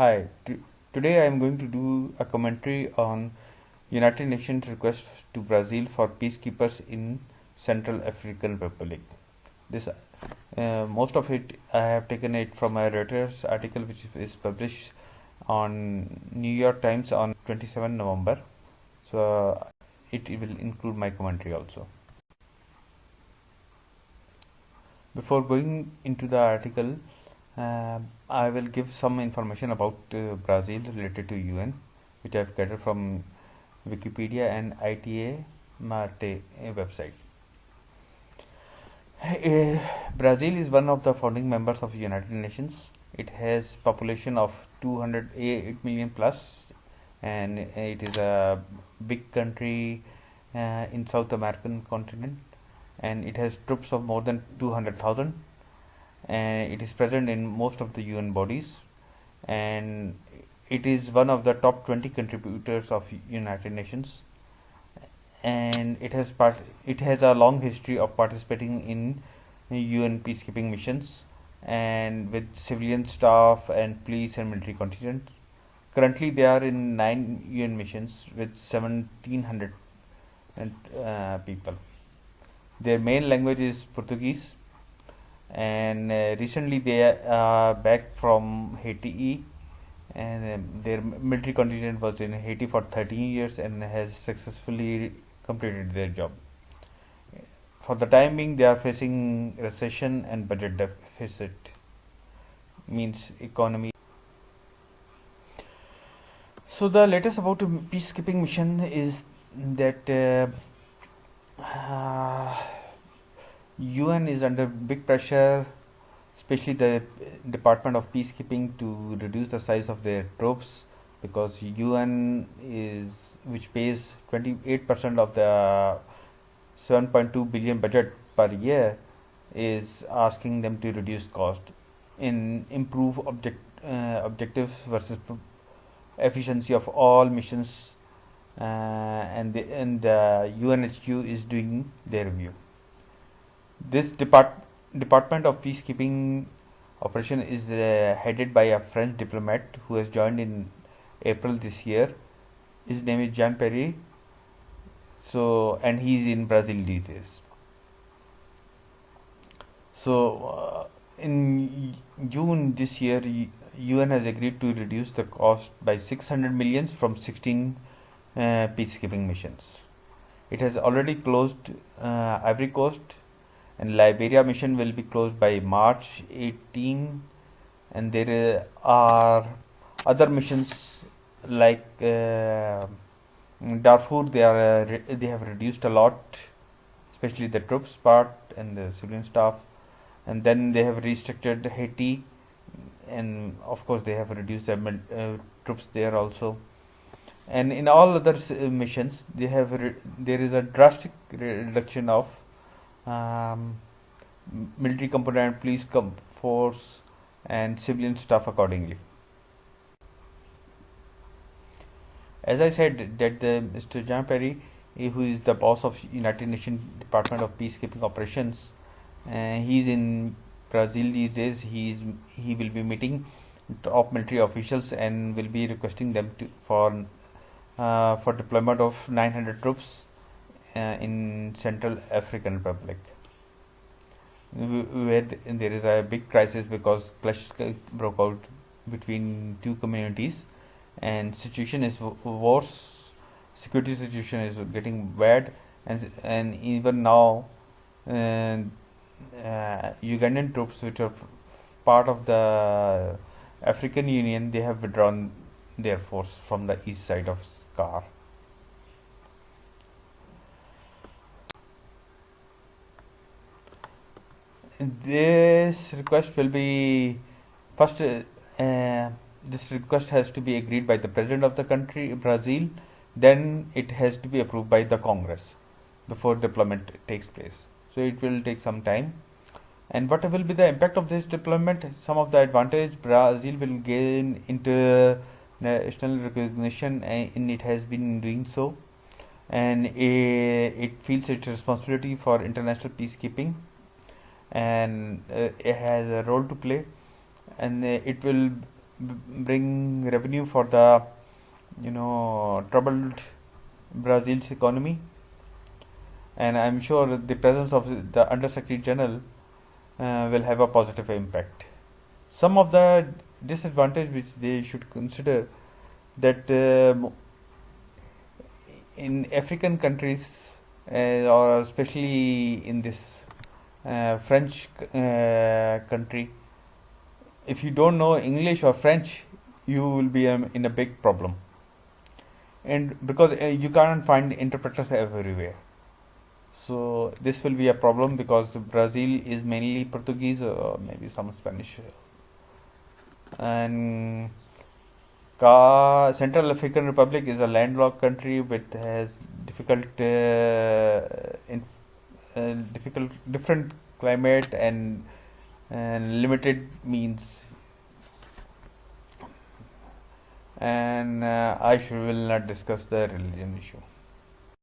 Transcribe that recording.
Hi, today I am going to do a commentary on United Nations request to Brazil for peacekeepers in Central African Republic. This most of it I have taken it from a Reuters article which is published on New York Times on 27 November. So it will include my commentary also. Before going into the article, I will give some information about Brazil related to UN, which I have gathered from Wikipedia and ITA Marte website. Brazil is one of the founding members of the United Nations. It has population of 208 million plus, and it is a big country in South American continent, and it has troops of more than 200,000, and it is present in most of the UN bodies, and it is one of the top 20 contributors of United Nations, and it has a long history of participating in UN peacekeeping missions and with civilian staff and police and military contingents. Currently they are in 9 UN missions with 1700 people. Their main language is Portuguese, and recently they are back from Haiti, and their military contingent was in Haiti for 13 years and has successfully completed their job. For the time being, they are facing recession and budget deficit, means economy. So the latest about peacekeeping mission is that UN is under big pressure, especially the Department of Peacekeeping, to reduce the size of their troops, because UN which pays 28% of the 7.2 billion budget per year, is asking them to reduce cost in improve objectives versus efficiency of all missions, and the UNHQ is doing their review. This Department of Peacekeeping operation is headed by a French diplomat who has joined in April this year. His name is Jean-Pierre. And he is in Brazil these days. In June this year, UN has agreed to reduce the cost by 600 millions from 16 peacekeeping missions. It has already closed Ivory Coast, and Liberia mission will be closed by March 18, and there are other missions like Darfur. They have reduced a lot, especially the troops part and the civilian staff, and then they have restructured Haiti, and of course they have reduced the troops there also. And in all other missions, there is a drastic reduction of military component, police force, and civilian staff accordingly. As I said, that Mr. Jean-Pierre, who is the boss of United Nations Department of Peacekeeping Operations, he is in Brazil these days. He will be meeting top military officials and will be requesting them for deployment of 900 troops in Central African Republic, where there is a big crisis because clashes broke out between two communities, and situation is worse. Security situation is getting bad, and even now Ugandan troops, which are part of the African Union, they have withdrawn their force from the east side of Scar. This request will be first. This request has to be agreed by the president of the country, Brazil. Then it has to be approved by the Congress before deployment takes place. So it will take some time. And what will be the impact of this deployment? Some of the advantage Brazil will gain international recognition, and it has been doing so, and it feels its responsibility for international peacekeeping, and it has a role to play, and it will bring revenue for the troubled Brazil's economy, and I'm sure that the presence of the Under Secretary General will have a positive impact. Some of the disadvantage which they should consider, that in African countries, or especially in this French country, if you don't know English or French, you will be in a big problem. And because you can't find interpreters everywhere, so this will be a problem, because Brazil is mainly Portuguese or maybe some Spanish, and Central African Republic is a landlocked country with has different climate and limited means, and will not discuss the religion issue.